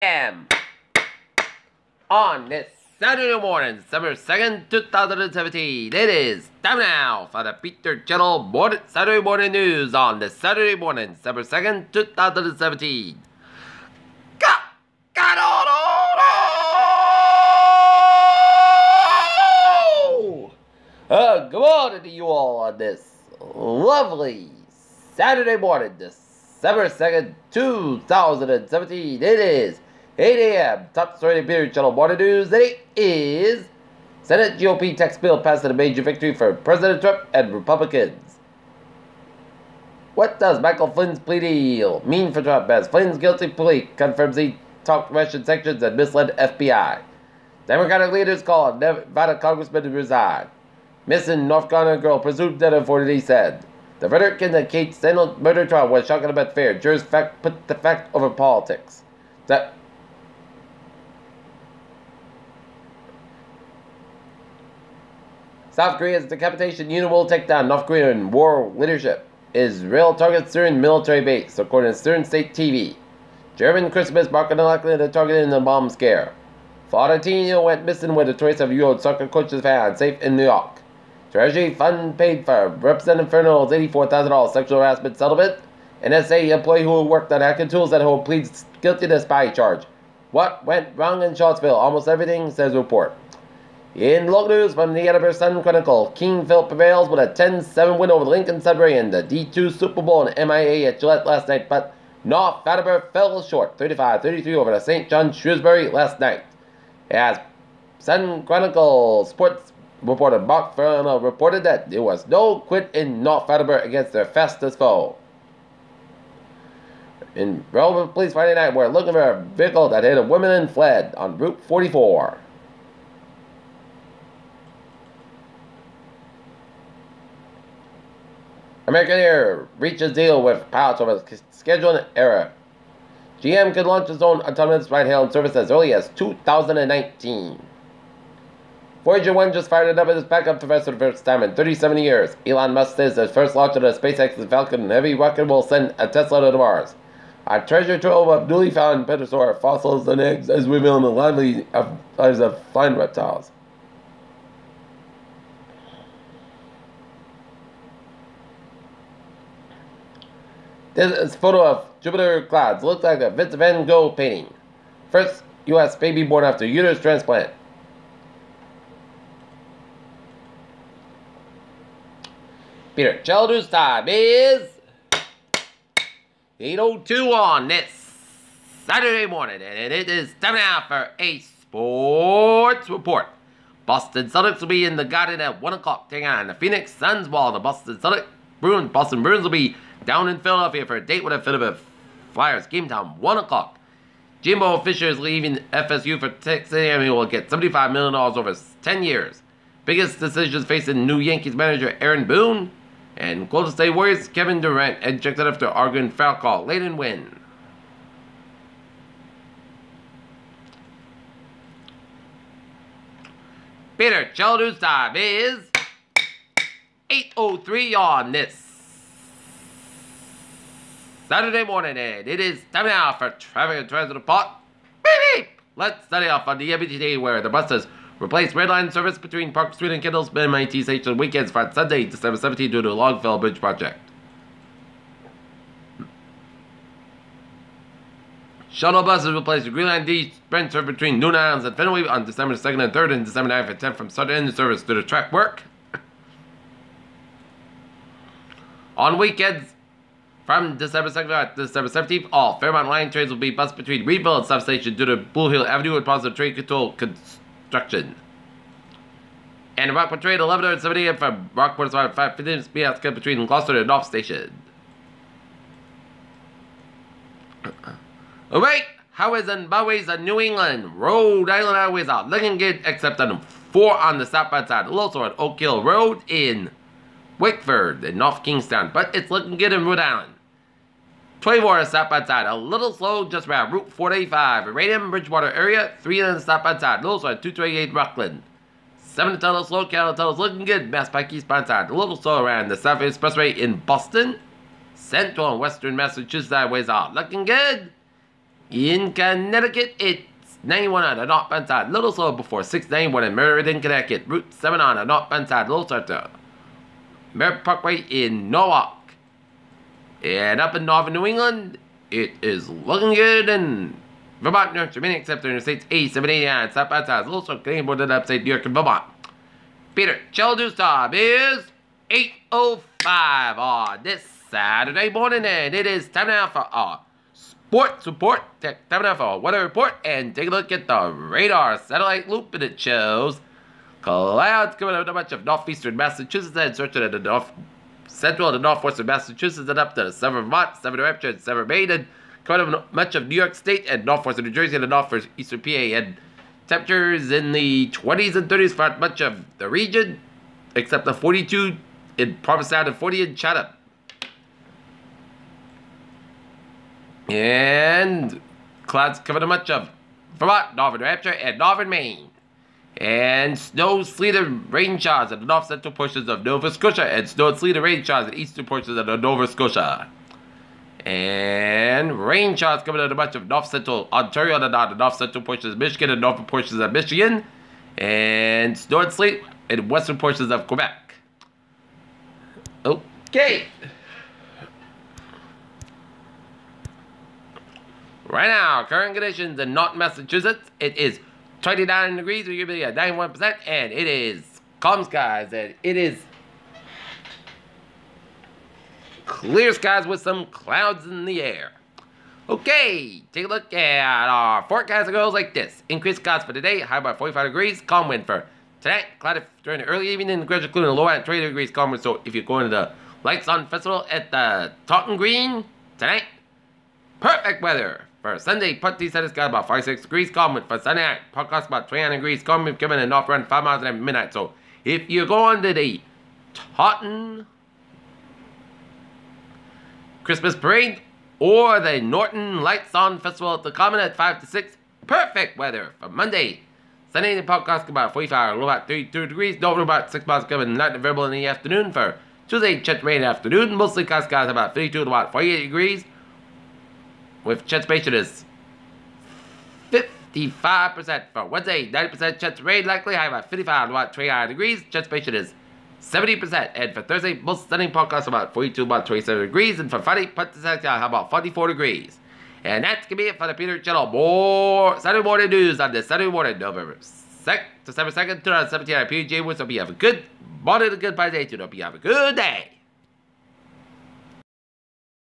a.m. on this Saturday morning, December 2nd, 2017. It is time now for the Peter Channel Saturday Morning News on this Saturday morning, December 2nd, 2017. Good morning to you all on this lovely Saturday morning, December 2nd, 2017. It is 8 a.m. Top story of Peter Channel Morning News. It is Senate GOP tax bill passing a major victory for President Trump and Republicans. What does Michael Flynn's plea deal mean for Trump as Flynn's guilty plea confirms he talked Russian sanctions and misled FBI? Democratic leaders call on Nevada congressman to resign. Missing North Carolina girl presumed dead on 40 days said. The verdict in the Kate Stanley murder trial was shocking but fair. Jurors put the fact over politics. South Korea's decapitation unit will take down North Korean war leadership. Israel targets Syrian military base, according to Syrian state TV. German Christmas marking the likelihood of targeting the bomb scare. Florida teen went missing with a 27-year-old soccer coach's found safe in New York. Treasury fund paid for Representative Fernald's $84,000 sexual harassment settlement. NSA employee who worked on hacking tools at home pleads guilty to spy charge. What went wrong in Charlottesville? Almost everything, says report. In local news from the Edinburgh Sun Chronicle, King Philip prevails with a 10-7 win over the Lincoln Sudbury in the D2 Super Bowl in MIA at Gillette last night, but North Attleboro fell short, 35-33 over the St. John Shrewsbury last night. As Sun Chronicle sports reporter Mark Farrell reported that there was no quit in North Attleboro against their fastest foe. In Relevant Police Friday night were looking for a vehicle that hit a woman and fled on Route 44. American Air reaches deal with pilots over scheduling error. GM could launch its own autonomous ride-hailing service as early as 2019. Voyager 1 just fired it up as its backup for the first time in 37 years. Elon Musk says the first launch of the SpaceX Falcon Heavy rocket will send a Tesla to Mars. A treasure trove of newly found pterosaur fossils and eggs is revealing the lively lives of flying reptiles. This is a photo of Jupiter clouds. Looks like a Vincent van Gogh painting. First U.S. baby born after uterus transplant. Peter Childers time is 8:02 on this Saturday morning, and it is time now for a sports report. Boston Celtics will be in the Garden at 1 o'clock, taking on the Phoenix Suns, while the Boston Bruins will be down in Philadelphia for a date with the Philadelphia Flyers. Game time 1 o'clock. Jimbo Fisher is leaving FSU for Texas A&M. He will get $75 million over 10 years. Biggest decisions facing new Yankees manager Aaron Boone. And Golden State Warriors Kevin Durant ejected after arguing foul call late in win. Peter Childers time is 8:03 on this Saturday morning, and it is time now for traffic and transit report. Beep beep! Let's study off on the MBTA where the buses replaced red line service between Park Street and Kendall's MIT station weekends for Sunday, December 17th due to the Longfellow Bridge project. Shuttle buses replaced the Green Line D Sprint service between New Islands and Fenway on December 2nd and 3rd and December 9th and 10th from start to end service due to track work. On weekends, from December 2nd to December 17th, all Fairmont Line trains will be bused between Reedville and Substation due to Blue Hill Avenue and positive train control construction. And Rockport train 11 and 7 a.m. from Rockport to 5:15 p.m. between Gloucester and North Station. Alright, highways and byways of New England. Rhode Island highways are looking good except on 4 on the southbound side. Also on Oak Hill Road in Wakeford and North Kingstown, but it's looking good in Rhode Island. 24 southbound side, a little slow just around Route 485. Raynham, Bridgewater area, 3 on the southbound side. Also on 228 Rockland. 7 to tunnel slow, Cattle tunnel's looking good. Mass Pike eastbound side, a little slow around the South Expressway in Boston. Central and Western Massachusetts highways are looking good. In Connecticut, it's 91 on the northbound side, little slow before 691 in Meriden, Connecticut. Route 7 on the northbound side, little starter. Merritt Parkway in Norwalk. And up in northern New England, it is looking good in Vermont, New Hampshire, except for States 8789, southbound side, little slow, Canadian border, upstate New York and Vermont. Peter, Children's time is 8:05 on this Saturday morning, and it is time now for our sports report. Time now for our weather report, and take a look at the radar satellite loop, and it shows clouds coming out of much of northeastern Massachusetts and stretching to the north central and northwestern Massachusetts and up to southern Vermont, southern New Hampshire, and southern Maine, and coming out of much of New York State and northwestern New Jersey and northeastern PA, and temperatures in the 20s and 30s for much of the region, except the 42 in Provincetown and 40 in Chatham. And clouds covering much of Vermont, northern New Hampshire, and northern Maine. And snow, sleet, and rain showers in the north central portions of Nova Scotia, and snow, sleet, and rain showers in eastern portions of Nova Scotia. And rain showers coming out of much of north central Ontario and the north central portions of Michigan and northern portions of Michigan. And snow and sleet in western portions of Quebec. Okay. Right now, current conditions in North Massachusetts, it is 29 degrees, with humidity at 91%, and it is calm skies, and it is clear skies with some clouds in the air. Okay, take a look at our forecast. It goes like this. Increased skies for today, high by 45 degrees, calm wind for tonight, cloudy during the early evening, and gradually including a low at 20 degrees, calm wind. So if you're going to the Lights On Festival at the Taunton Green tonight, perfect weather. For Sunday, partly sunny skies about 46 degrees, calm wind. For Sunday night, podcast about 29 degrees, calm wind coming in north around 5 miles at midnight. So if you're going to the Taunton Christmas Parade or the Norton Lights On Festival at the Common at 5 to 6, perfect weather. For Monday, Sunday, the podcast about 45, low about 32 degrees, north about 6 miles coming, not available in the afternoon. For Tuesday, chance rain afternoon, mostly cloudy skies about 52 to about 48 degrees. With chance patient is 55%. For Wednesday, 90% chance rain likely, high about 55 to about 29 degrees. Chance patient is 70%. And for Thursday, most stunning podcast about 42 to about 27 degrees. And for Friday, put the second how about 44 degrees. And that's going to be it for the Peter Channel. More Saturday morning news on this Saturday morning, November 2nd, December 2nd, 2017. I'm PJ Woods. Hope you have a good morning, a good day. Hope you have a good day.